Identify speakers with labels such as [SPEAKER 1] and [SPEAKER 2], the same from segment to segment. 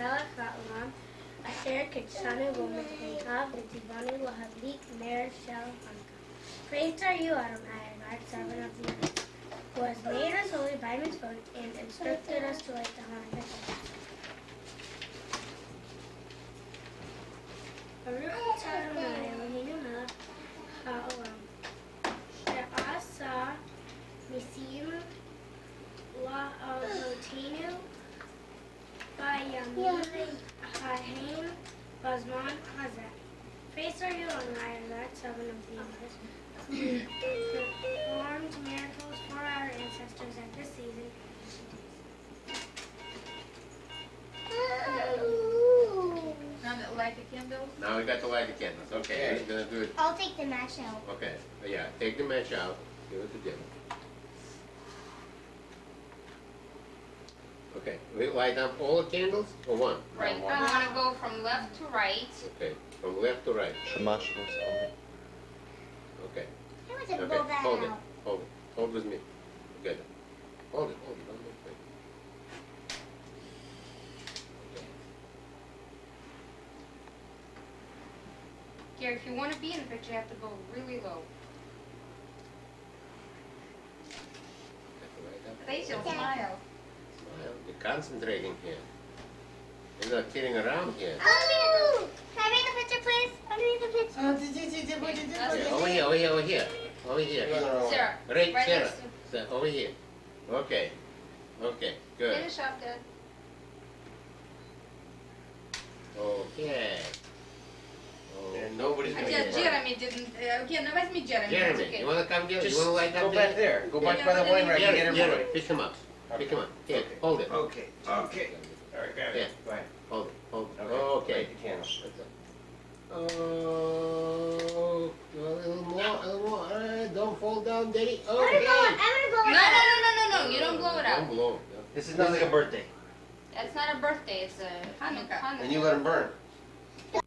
[SPEAKER 1] המלך העולם אשר קידשנו בו מצוותיו וציוונו להדליק נר של hanukkah. Praised are you, Adonai, God, servant of the earth, who has made us holy by mitzvot and instructed us to light the hanukkah candle. Baruch Adonai Eloheinu melech haolam she'asa nisim la'avotenu Bayamin Haim Bazman Hazeh. Praised are you, Adonai, God, servant of the universe, who performed miracles for our ancestors at this season.
[SPEAKER 2] Now that light the candles?
[SPEAKER 3] Now we got to light the candles. Okay, we're gonna do it.
[SPEAKER 1] I'll take the match out.
[SPEAKER 3] Okay, yeah, take the match out. Give it to Jim. Okay, we light up all the candles or one?
[SPEAKER 2] Right.
[SPEAKER 3] No,
[SPEAKER 2] We
[SPEAKER 3] one.
[SPEAKER 2] want to go from left to right.
[SPEAKER 3] Okay, from left to right.
[SPEAKER 4] Shamash was on.
[SPEAKER 3] Okay.
[SPEAKER 1] I want to
[SPEAKER 3] Okay,
[SPEAKER 1] blow that
[SPEAKER 3] hold it.
[SPEAKER 1] out.
[SPEAKER 3] Hold it. Hold with me. Good. Hold it. Hold it. Don't move it. Okay.
[SPEAKER 2] Gary, if you want to be in the picture, you have to go really low.
[SPEAKER 3] Got to light up.
[SPEAKER 2] Face your
[SPEAKER 1] Okay.
[SPEAKER 2] smile.
[SPEAKER 3] Smile. You're concentrating here. You're not kidding around here.
[SPEAKER 1] Oh, can I be in the picture, please? Can I be in the picture?
[SPEAKER 3] Yeah, over here, over here, over here. Over here.
[SPEAKER 2] Sarah,
[SPEAKER 3] Right,
[SPEAKER 2] right
[SPEAKER 3] Sarah.
[SPEAKER 2] next to...
[SPEAKER 3] Over here. Okay. Okay, good.
[SPEAKER 2] Finish up, Dad.
[SPEAKER 3] Okay.
[SPEAKER 4] And nobody's gonna get burned.
[SPEAKER 2] Jeremy didn't... no, возьми Jeremy.
[SPEAKER 3] Jeremy,
[SPEAKER 2] It's okay.
[SPEAKER 3] you want to come get it?
[SPEAKER 4] Just
[SPEAKER 3] You want to light up
[SPEAKER 4] go back there. Go back
[SPEAKER 2] Yeah,
[SPEAKER 4] by the
[SPEAKER 2] but
[SPEAKER 4] wine
[SPEAKER 2] then
[SPEAKER 4] rack and get
[SPEAKER 3] Jeremy,
[SPEAKER 4] everybody.
[SPEAKER 3] pick him up. Pick him up. Here,
[SPEAKER 4] Okay.
[SPEAKER 3] hold it.
[SPEAKER 4] Okay. Okay. All right, got
[SPEAKER 3] Yeah.
[SPEAKER 4] it. Go ahead.
[SPEAKER 3] Hold it. Hold it.
[SPEAKER 4] Okay.
[SPEAKER 3] Okay.
[SPEAKER 4] Light the candles.
[SPEAKER 3] That's it. Oh, a little more, a little more. Don't fall down, Daddy.
[SPEAKER 1] I'm gonna
[SPEAKER 3] Okay.
[SPEAKER 1] blow it. I'm gonna blow
[SPEAKER 2] No,
[SPEAKER 1] it
[SPEAKER 2] no,
[SPEAKER 1] out.
[SPEAKER 2] no, no, no, no. You don't blow it out.
[SPEAKER 3] Don't blow.
[SPEAKER 4] This is not like a birthday.
[SPEAKER 2] It's not a birthday. It's a Hanukkah.
[SPEAKER 4] And you let them burn.
[SPEAKER 1] You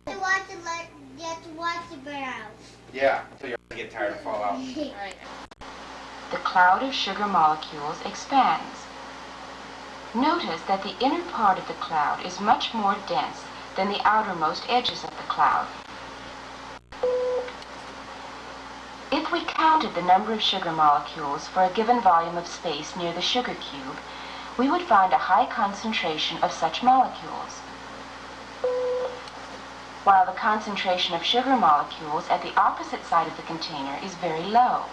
[SPEAKER 1] have to watch it burn out.
[SPEAKER 4] Yeah, until you get tired and fall out.
[SPEAKER 2] All right.
[SPEAKER 5] The cloud of sugar molecules expands. Notice that the inner part of the cloud is much more dense than the outermost edges of the cloud. If we counted the number of sugar molecules for a given volume of space near the sugar cube, we would find a high concentration of such molecules, while the concentration of sugar molecules at the opposite side of the container is very low.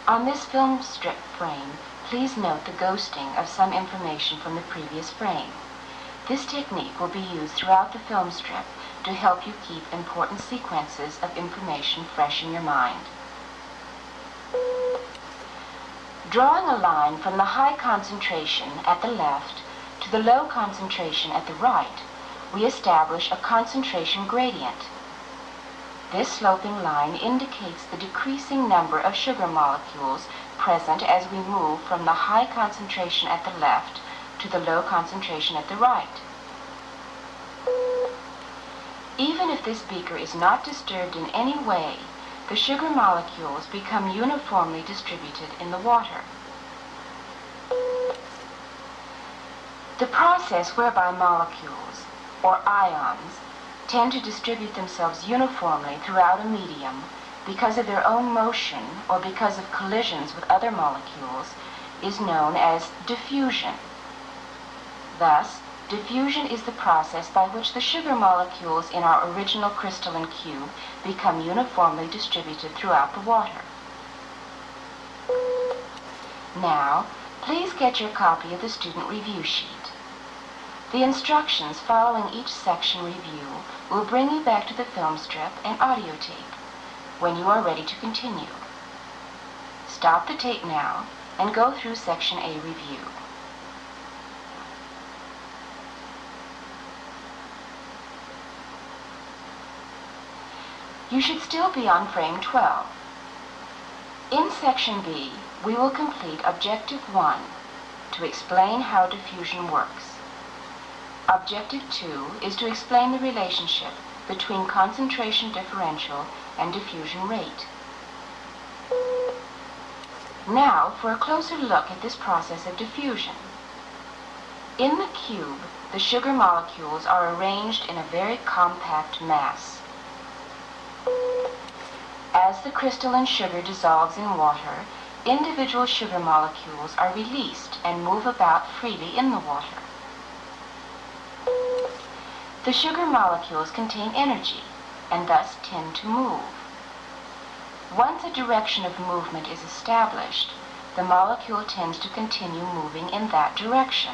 [SPEAKER 5] On this film strip frame, please note the ghosting of some information from the previous frame. This technique will be used throughout the film strip to help you keep important sequences of information fresh in your mind. Drawing a line from the high concentration at the left to the low concentration at the right, we establish a concentration gradient. This sloping line indicates the decreasing number of sugar molecules present as we move from the high concentration at the left to the low concentration at the right. Even if this beaker is not disturbed in any way, the sugar molecules become uniformly distributed in the water. The process whereby molecules, or ions, tend to distribute themselves uniformly throughout a medium because of their own motion or because of collisions with other molecules is known as diffusion. Thus, diffusion is the process by which the sugar molecules in our original crystalline cube become uniformly distributed throughout the water. Now, please get your copy of the student review sheet. The instructions following each section review will bring you back to the film strip and audio tape when you are ready to continue. Stop the tape now and go through Section A review. You should still be on frame 12. In Section B, we will complete Objective 1 to explain how diffusion works. Objective 2 is to explain the relationship between concentration differential and diffusion rate. Now for a closer look at this process of diffusion. In the cube, the sugar molecules are arranged in a very compact mass. As the crystalline sugar dissolves in water, individual sugar molecules are released and move about freely in the water. The sugar molecules contain energy and thus tend to move. Once a direction of movement is established, the molecule tends to continue moving in that direction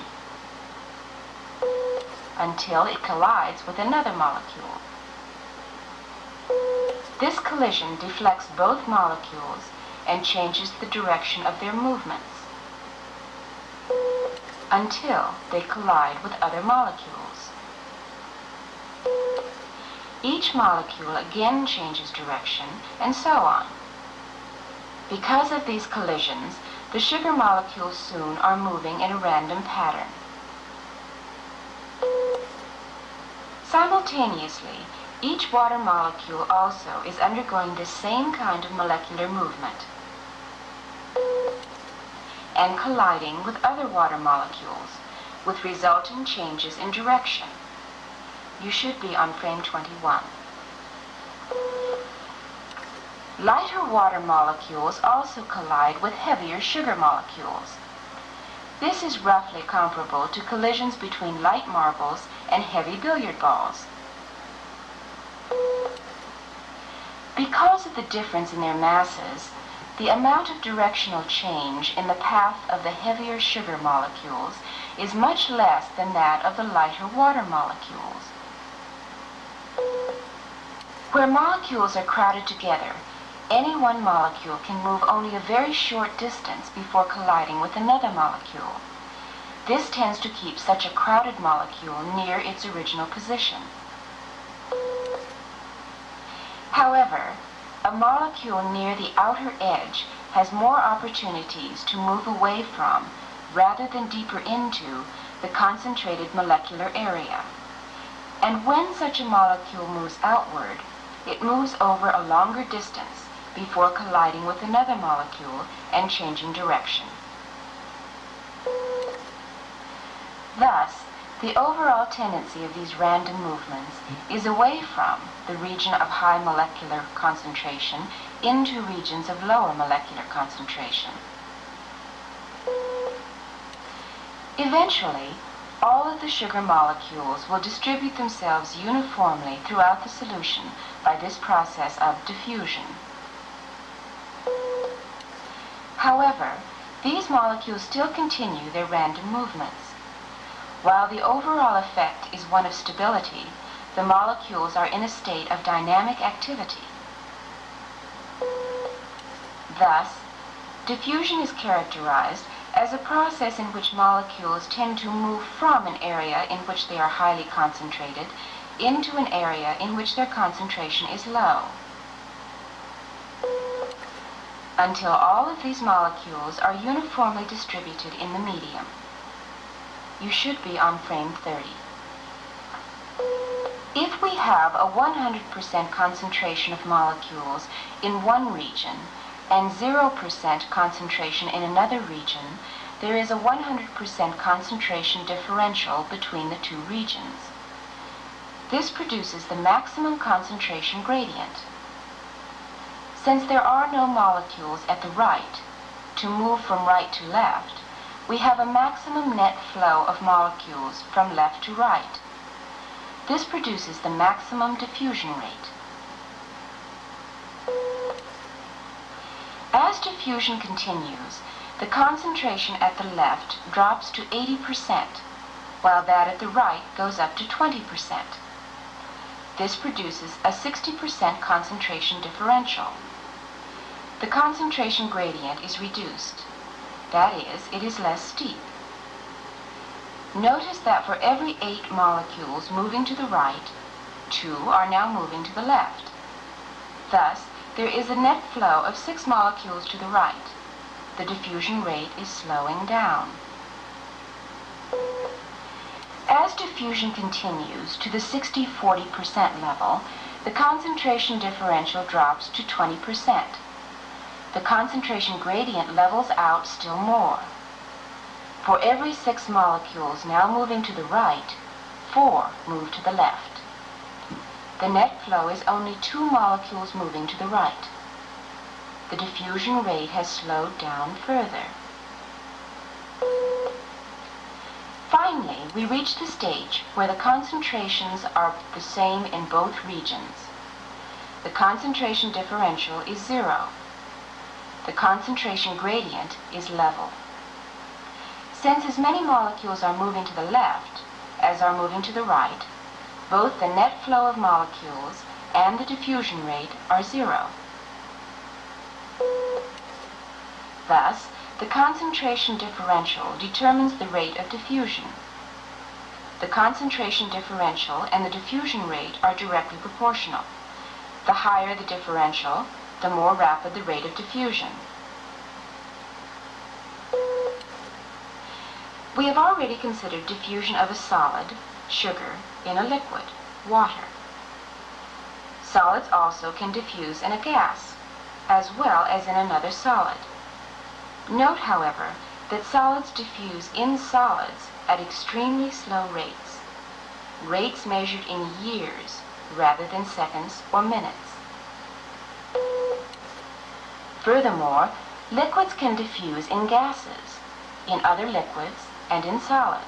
[SPEAKER 5] until it collides with another molecule. This collision deflects both molecules and changes the direction of their movements until they collide with other molecules. Each molecule again changes direction, and so on. Because of these collisions, the sugar molecules soon are moving in a random pattern. Simultaneously, each water molecule also is undergoing the same kind of molecular movement and colliding with other water molecules, with resulting changes in direction. You should be on frame 21. Lighter water molecules also collide with heavier sugar molecules. This is roughly comparable to collisions between light marbles and heavy billiard balls. Because of the difference in their masses, the amount of directional change in the path of the heavier sugar molecules is much less than that of the lighter water molecules. Where molecules are crowded together, any one molecule can move only a very short distance before colliding with another molecule. This tends to keep such a crowded molecule near its original position. However, a molecule near the outer edge has more opportunities to move away from, rather than deeper into, the concentrated molecular area. And when such a molecule moves outward, it moves over a longer distance before colliding with another molecule and changing direction. Thus, the overall tendency of these random movements is away from the region of high molecular concentration into regions of lower molecular concentration. Eventually, all of the sugar molecules will distribute themselves uniformly throughout the solution by this process of diffusion. However, these molecules still continue their random movements. While the overall effect is one of stability, the molecules are in a state of dynamic activity. Thus, diffusion is characterized as a process in which molecules tend to move from an area in which they are highly concentrated into an area in which their concentration is low, until all of these molecules are uniformly distributed in the medium. You should be on frame 30. If we have a 100% concentration of molecules in one region and 0% concentration in another region, there is a 100% concentration differential between the two regions. This produces the maximum concentration gradient. Since there are no molecules at the right to move from right to left, we have a maximum net flow of molecules from left to right. This produces the maximum diffusion rate. As diffusion continues, the concentration at the left drops to 80%, while that at the right goes up to 20%. This produces a 60% concentration differential. The concentration gradient is reduced. That is, it is less steep. Notice that for every 8 molecules moving to the right, 2 are now moving to the left. Thus, there is a net flow of 6 molecules to the right. The diffusion rate is slowing down. As diffusion continues to the 60-40% level, the concentration differential drops to 20%. The concentration gradient levels out still more. For every 6 molecules now moving to the right, 4 move to the left. The net flow is only 2 molecules moving to the right. The diffusion rate has slowed down further. Finally, we reach the stage where the concentrations are the same in both regions. The concentration differential is 0. The concentration gradient is level. Since as many molecules are moving to the left as are moving to the right, both the net flow of molecules and the diffusion rate are 0. Thus, the concentration differential determines the rate of diffusion. The concentration differential and the diffusion rate are directly proportional. The higher the differential, the more rapid the rate of diffusion. We have already considered diffusion of a solid, sugar, in a liquid, water. Solids also can diffuse in a gas, as well as in another solid. Note, however, that solids diffuse in solids at extremely slow rates measured in years rather than seconds or minutes. Furthermore, liquids can diffuse in gases, in other liquids, and in solids.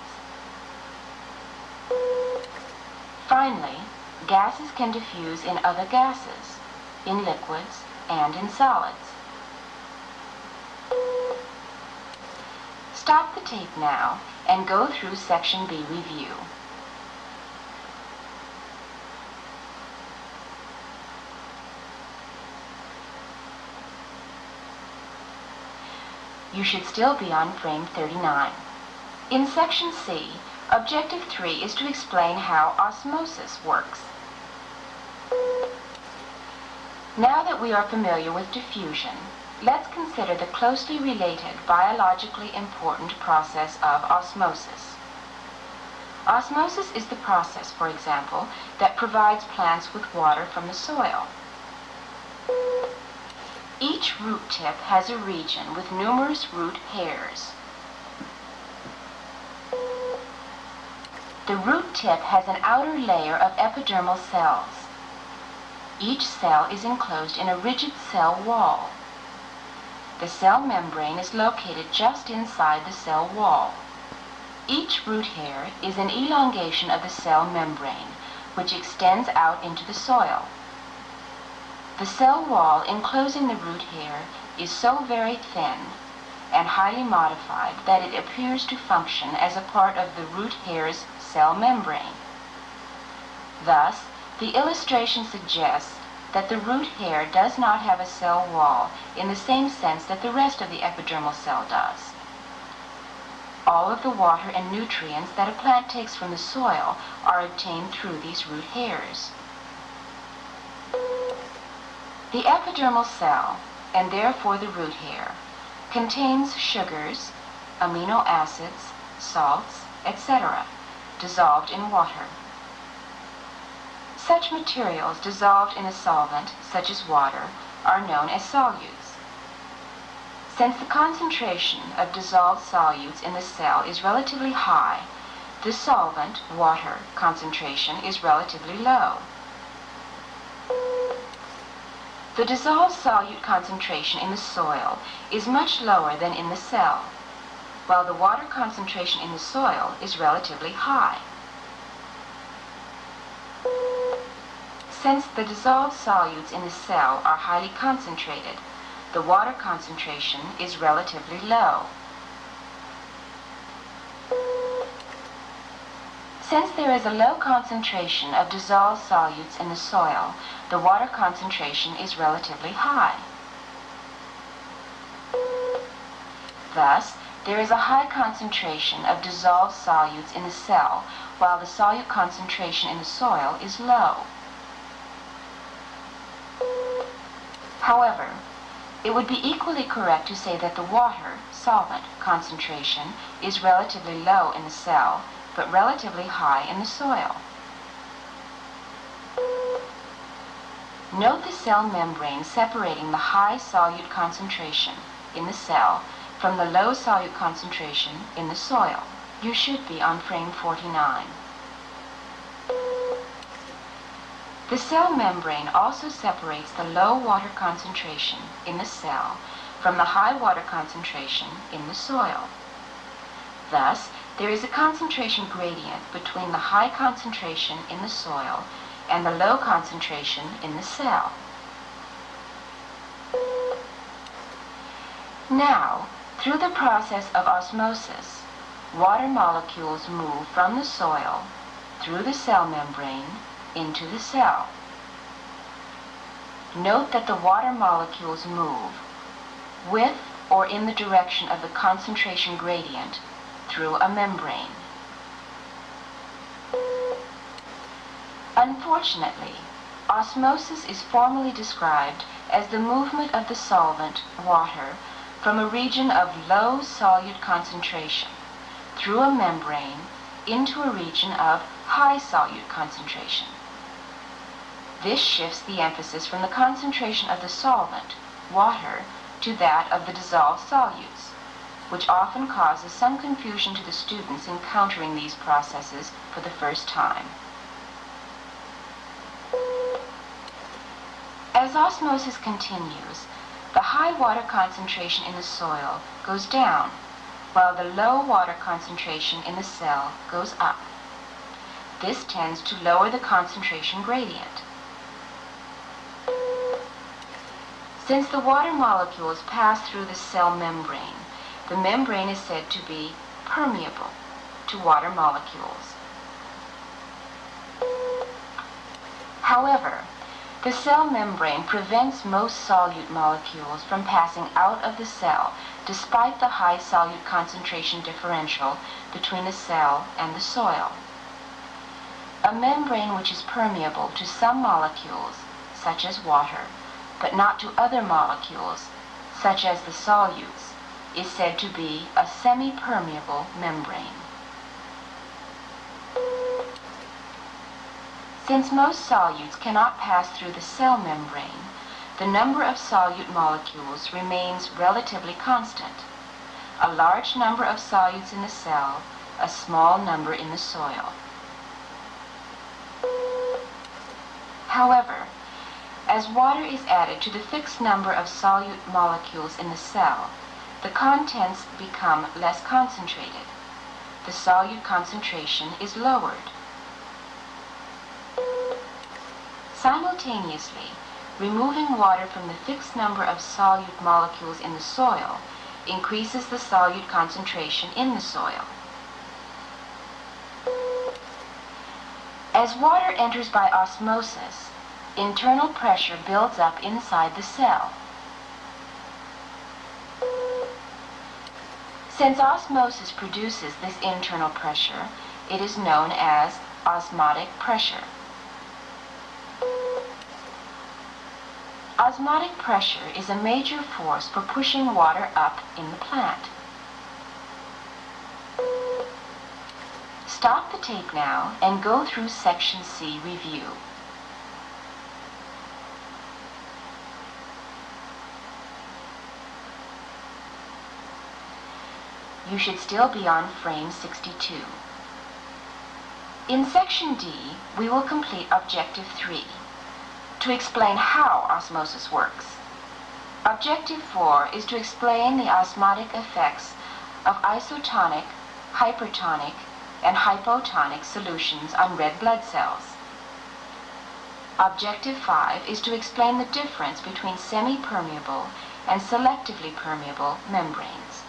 [SPEAKER 5] Finally, gases can diffuse in other gases, in liquids, and in solids. Stop the tape now and go through Section B review. You should still be on frame 39. In Section C, Objective 3 is to explain how osmosis works. Now that we are familiar with diffusion, let's consider the closely related, biologically important process of osmosis. Osmosis is the process, for example, that provides plants with water from the soil. Each root tip has a region with numerous root hairs. The root tip has an outer layer of epidermal cells. Each cell is enclosed in a rigid cell wall. The cell membrane is located just inside the cell wall. Each root hair is an elongation of the cell membrane, which extends out into the soil. The cell wall enclosing the root hair is so very thin and highly modified that it appears to function as a part of the root hair's cell membrane. Thus, the illustration suggests that the root hair does not have a cell wall in the same sense that the rest of the epidermal cell does. All of the water and nutrients that a plant takes from the soil are obtained through these root hairs. The epidermal cell, and therefore the root hair, contains sugars, amino acids, salts, etc., dissolved in water. Such materials dissolved in a solvent, such as water, are known as solutes. Since the concentration of dissolved solutes in the cell is relatively high, the solvent, water, concentration is relatively low. The dissolved solute concentration in the soil is much lower than in the cell, while the water concentration in the soil is relatively high. Since the dissolved solutes in the cell are highly concentrated, the water concentration is relatively low. Since there is a low concentration of dissolved solutes in the soil, the water concentration is relatively high. Thus, there is a high concentration of dissolved solutes in the cell, while the solute concentration in the soil is low. However, it would be equally correct to say that the water, solvent, concentration is relatively low in the cell, but relatively high in the soil. Note the cell membrane separating the high solute concentration in the cell from the low solute concentration in the soil. You should be on frame 49. The cell membrane also separates the low water concentration in the cell from the high water concentration in the soil. Thus, there is a concentration gradient between the high concentration in the soil and the low concentration in the cell. Now, through the process of osmosis, water molecules move from the soil through the cell membrane into the cell. Note that the water molecules move with or in the direction of the concentration gradient through a membrane. Unfortunately, osmosis is formally described as the movement of the solvent, water, from a region of low solute concentration through a membrane into a region of high solute concentration. This shifts the emphasis from the concentration of the solvent, water, to that of the dissolved solutes, which often causes some confusion to the students encountering these processes for the first time. As osmosis continues, the high water concentration in the soil goes down, while the low water concentration in the cell goes up. This tends to lower the concentration gradient. Since the water molecules pass through the cell membrane, the membrane is said to be permeable to water molecules. However, the cell membrane prevents most solute molecules from passing out of the cell despite the high solute concentration differential between the cell and the soil. A membrane which is permeable to some molecules, such as water, but not to other molecules, such as the solutes, is said to be a semi-permeable membrane. Since most solutes cannot pass through the cell membrane, the number of solute molecules remains relatively constant. A large number of solutes in the cell, a small number in the soil. However, as water is added to the fixed number of solute molecules in the cell, the contents become less concentrated. The solute concentration is lowered. Simultaneously, removing water from the fixed number of solute molecules in the soil increases the solute concentration in the soil. As water enters by osmosis, internal pressure builds up inside the cell. Since osmosis produces this internal pressure, it is known as osmotic pressure. Osmotic pressure is a major force for pushing water up in the plant. Stop the tape now and go through Section C review. You should still be on frame 62. In Section D, we will complete Objective 3 to explain how osmosis works. Objective 4 is to explain the osmotic effects of isotonic, hypertonic, and hypotonic solutions on red blood cells. Objective 5 is to explain the difference between semi-permeable and selectively permeable membranes.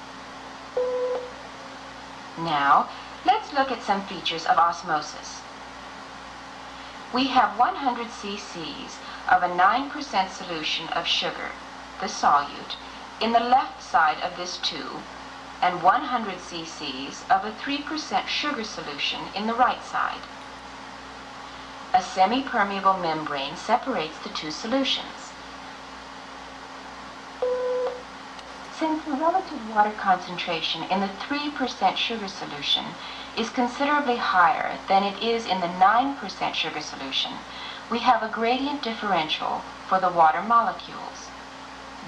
[SPEAKER 5] Now, let's look at some features of osmosis. We have 100 cc's of a 9% solution of sugar, the solute, in the left side of this tube, and 100 cc's of a 3% sugar solution in the right side. A semi-permeable membrane separates the two solutions. Since the relative water concentration in the 3% sugar solution is considerably higher than it is in the 9% sugar solution, we have a gradient differential for the water molecules.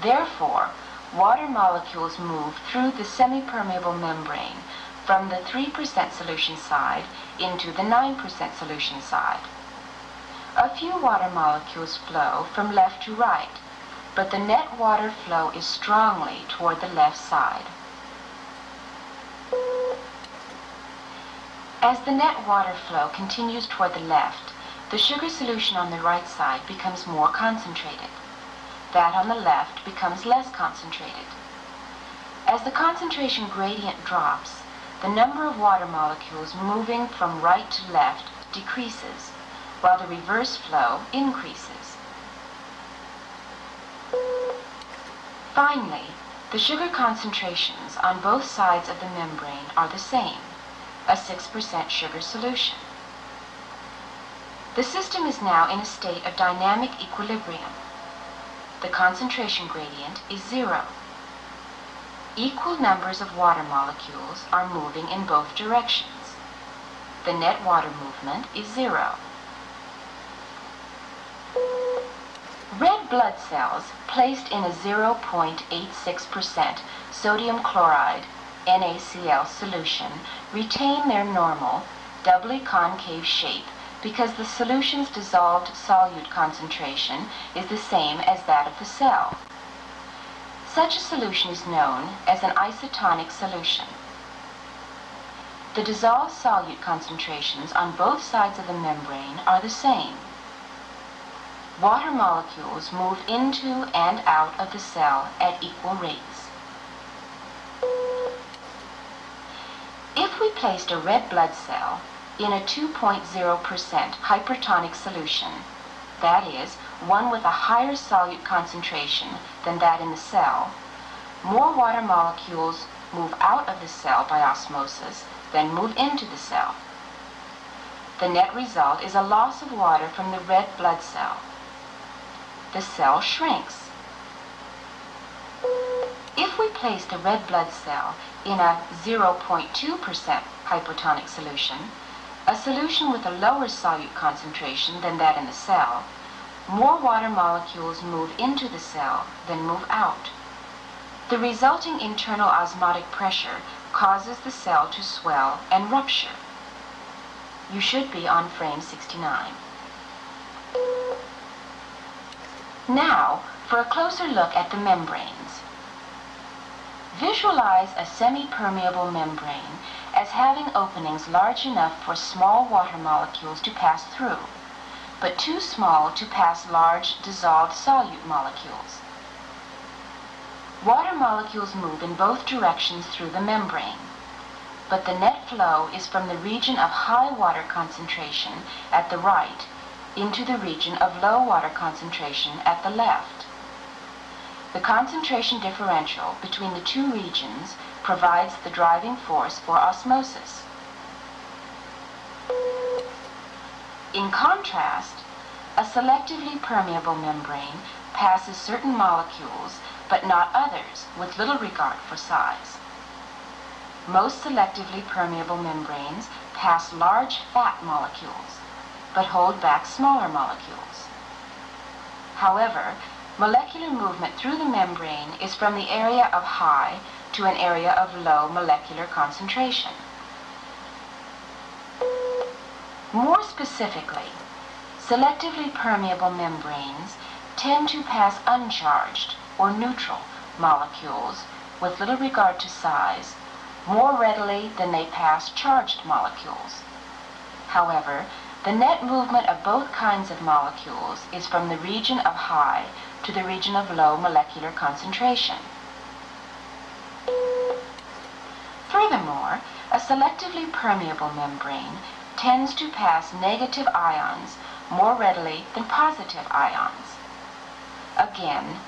[SPEAKER 5] Therefore, water molecules move through the semi-permeable membrane from the 3% solution side into the 9% solution side. A few water molecules flow from left to right, but the net water flow is strongly toward the left side. As the net water flow continues toward the left, the sugar solution on the right side becomes more concentrated. That on the left becomes less concentrated. As the concentration gradient drops, the number of water molecules moving from right to left decreases, while the reverse flow increases. Finally, the sugar concentrations on both sides of the membrane are the same, a 6% sugar solution. The system is now in a state of dynamic equilibrium. The concentration gradient is 0. Equal numbers of water molecules are moving in both directions. The net water movement is 0. Red blood cells placed in a 0.86% sodium chloride NaCl solution retain their normal, doubly concave shape because the solution's dissolved solute concentration is the same as that of the cell. Such a solution is known as an isotonic solution. The dissolved solute concentrations on both sides of the membrane are the same. Water molecules move into and out of the cell at equal rates. If we placed a red blood cell in a 2.0% hypertonic solution, that is, one with a higher solute concentration than that in the cell, more water molecules move out of the cell by osmosis than move into the cell. The net result is a loss of water from the red blood cell. The cell shrinks. If we placed a red blood cell in a 0.2% hypotonic solution, a solution with a lower solute concentration than that in the cell, more water molecules move into the cell than move out. The resulting internal osmotic pressure causes the cell to swell and rupture. You should be on frame 69. Now, for a closer look at the membranes. Visualize a semi-permeable membrane as having openings large enough for small water molecules to pass through, but too small to pass large dissolved solute molecules. Water molecules move in both directions through the membrane, but the net flow is from the region of high water concentration at the right into the region of low water concentration at the left. The concentration differential between the two regions provides the driving force for osmosis. In contrast, a selectively permeable membrane passes certain molecules but not others with little regard for size. Most selectively permeable membranes pass large fat molecules but hold back smaller molecules. However, molecular movement through the membrane is from the area of high to an area of low molecular concentration. More specifically, selectively permeable membranes tend to pass uncharged or neutral molecules with little regard to size more readily than they pass charged molecules. However, the net movement of both kinds of molecules is from the region of high to the region of low molecular concentration. Furthermore, a selectively permeable membrane tends to pass negative ions more readily than positive ions. Again,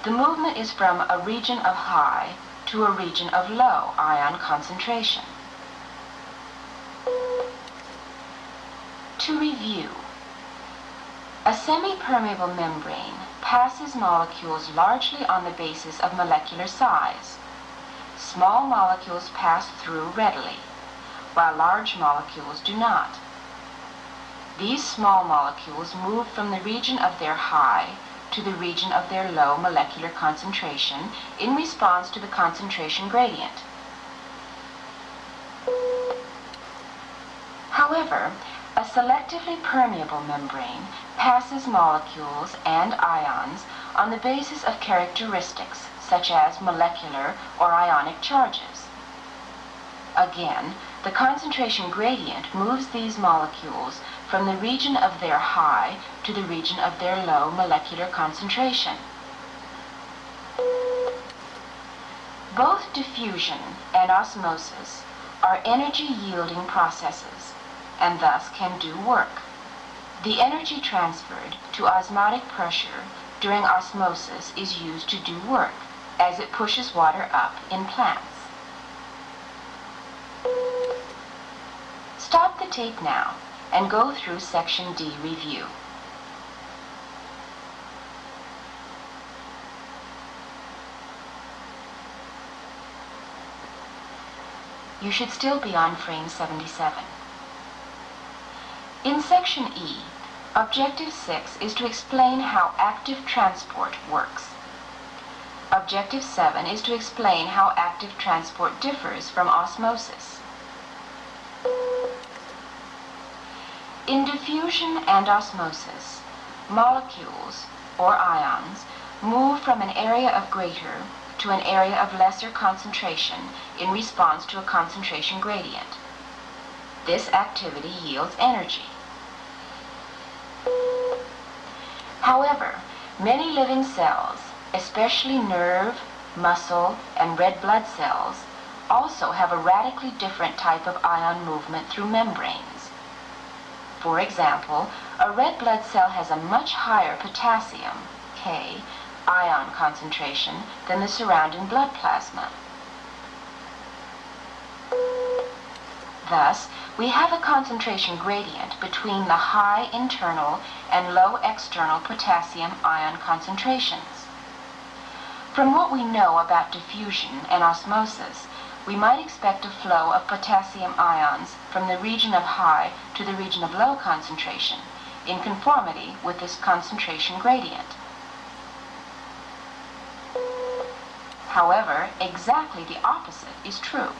[SPEAKER 5] the movement is from a region of high to a region of low ion concentration. To review, a semi-permeable membrane passes molecules largely on the basis of molecular size. Small molecules pass through readily, while large molecules do not. These small molecules move from the region of their high to the region of their low molecular concentration in response to the concentration gradient. However, a selectively permeable membrane passes molecules and ions on the basis of characteristics such as molecular or ionic charges. Again, the concentration gradient moves these molecules from the region of their high to the region of their low molecular concentration. Both diffusion and osmosis are energy-yielding processes and thus can do work. The energy transferred to osmotic pressure during osmosis is used to do work as it pushes water up in plants. Stop the tape now and go through Section D review. You should still be on frame 77. In Section E, Objective 6 is to explain how active transport works. Objective 7 is to explain how active transport differs from osmosis. In diffusion and osmosis, molecules, or ions, move from an area of greater to an area of lesser concentration in response to a concentration gradient. This activity yields energy. However, many living cells, especially nerve, muscle, and red blood cells, also have a radically different type of ion movement through membranes. For example, a red blood cell has a much higher potassium, K, ion concentration than the surrounding blood plasma. Thus, we have a concentration gradient between the high internal and low external potassium ion concentrations. From what we know about diffusion and osmosis, we might expect a flow of potassium ions from the region of high to the region of low concentration, in conformity with this concentration gradient. However, exactly the opposite is true.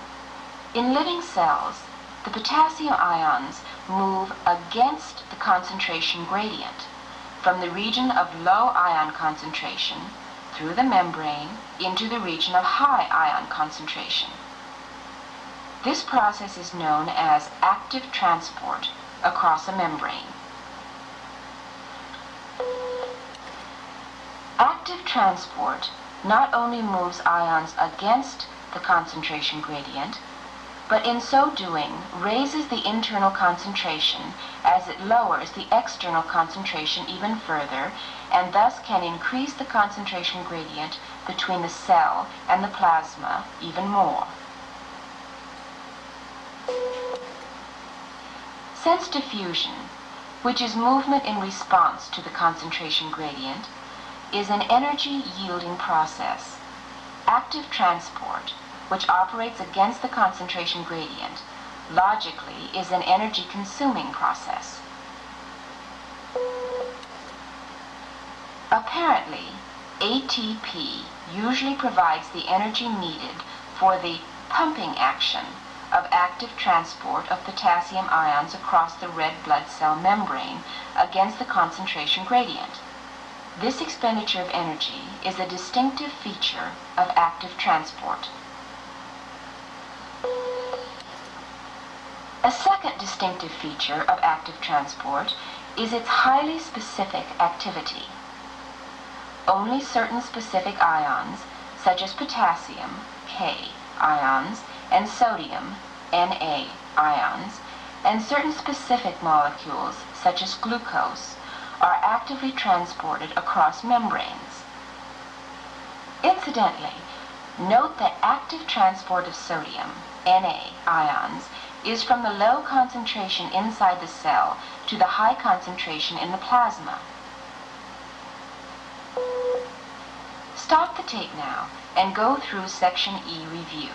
[SPEAKER 5] In living cells, the potassium ions move against the concentration gradient from the region of low ion concentration through the membrane into the region of high ion concentration. This process is known as active transport across a membrane. Active transport not only moves ions against the concentration gradient, but in so doing raises the internal concentration as it lowers the external concentration even further, and thus can increase the concentration gradient between the cell and the plasma even more. Since diffusion, which is movement in response to the concentration gradient, is an energy-yielding process, active transport, which operates against the concentration gradient, logically is an energy-consuming process. Apparently, ATP usually provides the energy needed for the pumping action of active transport of potassium ions across the red blood cell membrane against the concentration gradient. This expenditure of energy is a distinctive feature of active transport. A second distinctive feature of active transport is its highly specific activity. Only certain specific ions, such as potassium, K, ions, and sodium, Na, ions, and certain specific molecules, such as glucose, are actively transported across membranes. Incidentally, note that active transport of sodium, Na, ions, is from the low concentration inside the cell to the high concentration in the plasma. Stop the tape now and go through Section E review.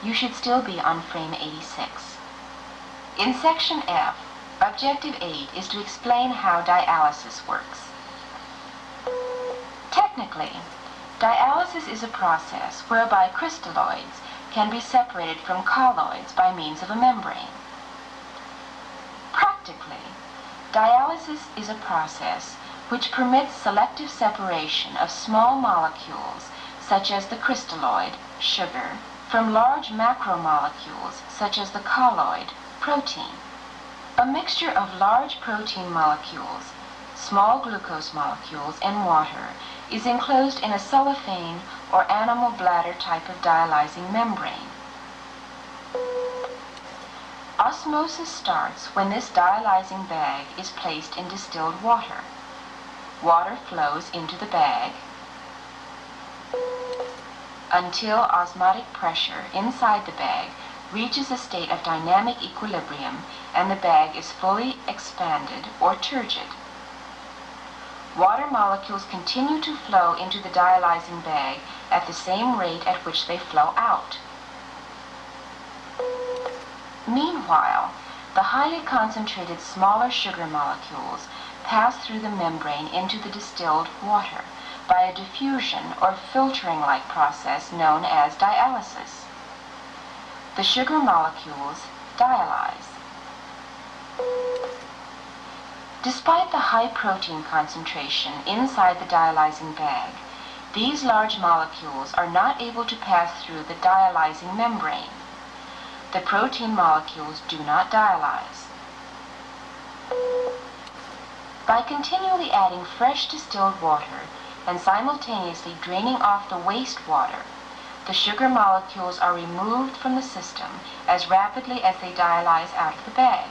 [SPEAKER 5] you should still be on frame 86. In section F, Objective 8 is to explain how dialysis works. Technically, dialysis is a process whereby crystalloids can be separated from colloids by means of a membrane. Practically, dialysis is a process which permits selective separation of small molecules, such as the crystalloid, sugar, from large macromolecules, such as the colloid, protein. A mixture of large protein molecules, small glucose molecules, and water is enclosed in a cellophane or animal bladder type of dialyzing membrane. Osmosis starts when this dialyzing bag is placed in distilled water. Water flows into the bag until osmotic pressure inside the bag reaches a state of dynamic equilibrium and the bag is fully expanded or turgid. Water molecules continue to flow into the dialyzing bag at the same rate at which they flow out. Meanwhile, the highly concentrated smaller sugar molecules pass through the membrane into the distilled water by a diffusion or filtering-like process known as dialysis. The sugar molecules dialyze. Despite the high protein concentration inside the dialyzing bag, these large molecules are not able to pass through the dialyzing membrane. The protein molecules do not dialyze. By continually adding fresh distilled water and simultaneously draining off the wastewater, the sugar molecules are removed from the system as rapidly as they dialyze out of the bag,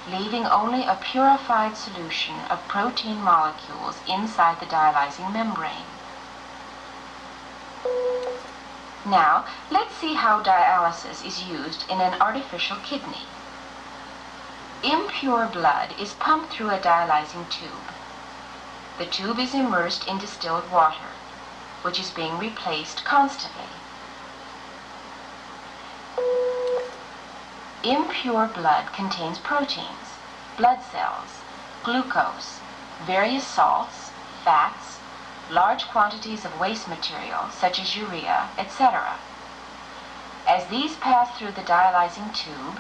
[SPEAKER 5] leaving only a purified solution of protein molecules inside the dialyzing membrane. Now, let's see how dialysis is used in an artificial kidney. Impure blood is pumped through a dialyzing tube. The tube is immersed in distilled water, which is being replaced constantly. Impure blood contains proteins, blood cells, glucose, various salts, fats, large quantities of waste material such as urea, etc. As these pass through the dialyzing tube,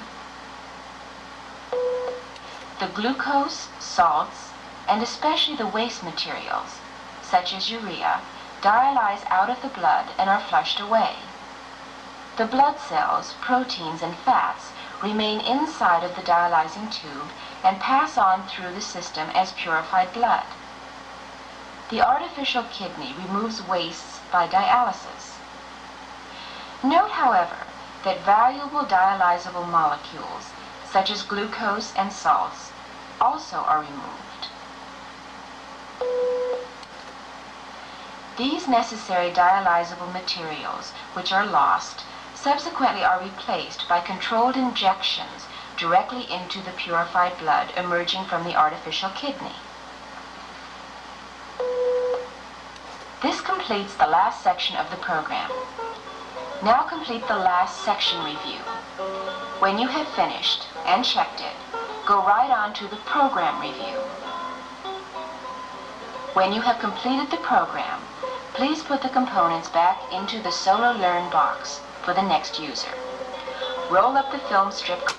[SPEAKER 5] the glucose, salts, and especially the waste materials, such as urea, dialyze out of the blood and are flushed away. The blood cells, proteins, and fats remain inside of the dialyzing tube and pass on through the system as purified blood. The artificial kidney removes wastes by dialysis. Note, however, that valuable dialyzable molecules, such as glucose and salts, also are removed. These necessary dialyzable materials, which are lost, subsequently are replaced by controlled injections directly into the purified blood emerging from the artificial kidney. This completes the last section of the program. Now complete the last section review. When you have finished and checked it, go right on to the program review. When you have completed the program, please put the components back into the Solo Learn box for the next user. Roll up the film strip.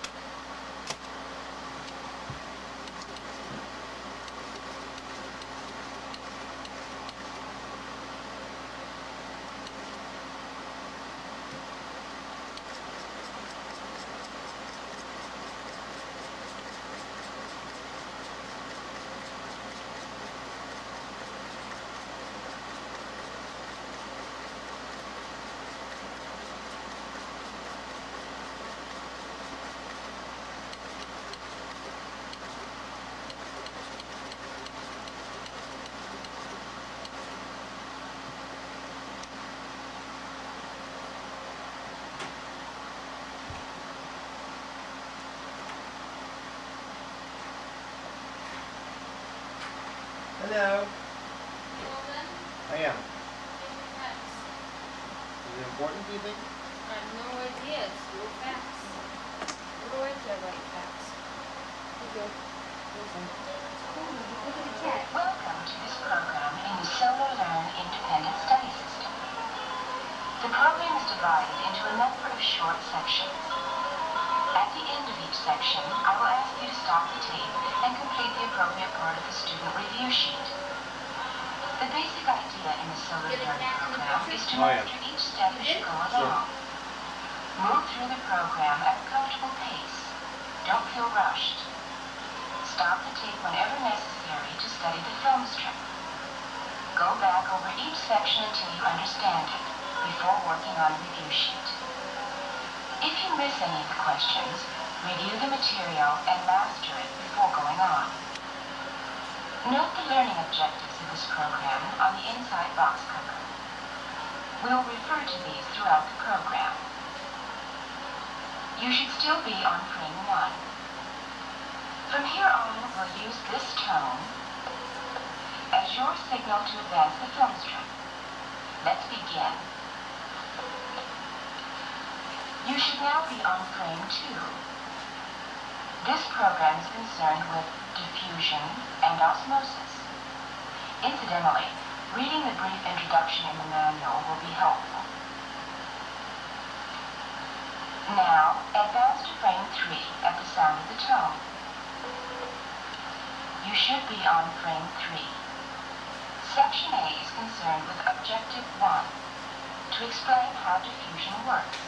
[SPEAKER 4] Hello. I am. Is it important, do you think?
[SPEAKER 2] have no idea. It's real facts. What do I care about your facts? You go. Listen. Look at the cat.
[SPEAKER 5] Welcome to this program in the Solar Learn Independent Study System. The program is divided into a number of short sections. At the end of each section, I will ask you to stop the tape and complete the appropriate part of the student review sheet. The basic idea in the Solar Learn program is to master each step as you go along. Move through the program at a comfortable pace. Don't feel rushed. Stop the tape whenever necessary to study the film strip. Go back over each section until you understand it, before working on the review sheet. If you miss any of the questions, review the material and master it before going on. Note the learning objectives of this program on the inside box cover. We will refer to these throughout the program. You should still be on frame 1. From here on, we'll use this tone as your signal to advance the film strip. Let's begin. You should now be on frame 2. This program is concerned with diffusion and osmosis. Incidentally, reading the brief introduction in the manual will be helpful. Now, advance to frame 3 at the sound of the tone. You should be on frame 3. Section A is concerned with Objective 1, to explain how diffusion works.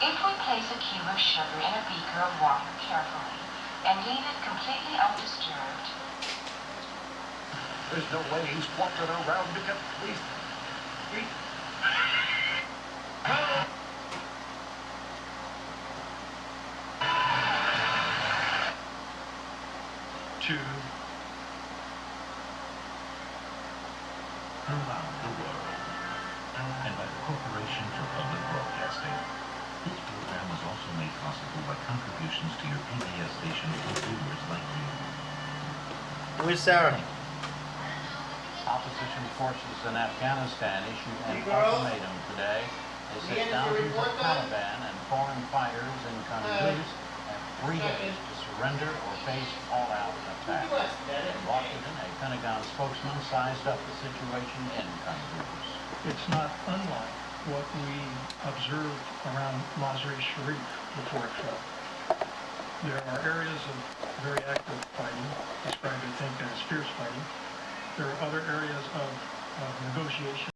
[SPEAKER 5] If we place a cube of sugar in a beaker of water carefully and leave it completely undisturbed,
[SPEAKER 6] there's no way he's walking around to get these.
[SPEAKER 7] To around the world, and by the Corporation for Public Broadcasting. This program was also made possible by contributions to your PBS station from viewers like you.
[SPEAKER 4] Where's Sarah?
[SPEAKER 8] Opposition forces in Afghanistan issued an ultimatum today. They said thousands of Taliban and foreign fighters in Kunduz have 3 days to surrender or face all-out attack. In Washington, a Pentagon spokesman sized up the situation in Kunduz.
[SPEAKER 9] It's not unlike what we observed around Mazar-e-Sharif before it fell. There are areas of very active fighting, described I think as fierce fighting. There are other areas of negotiation.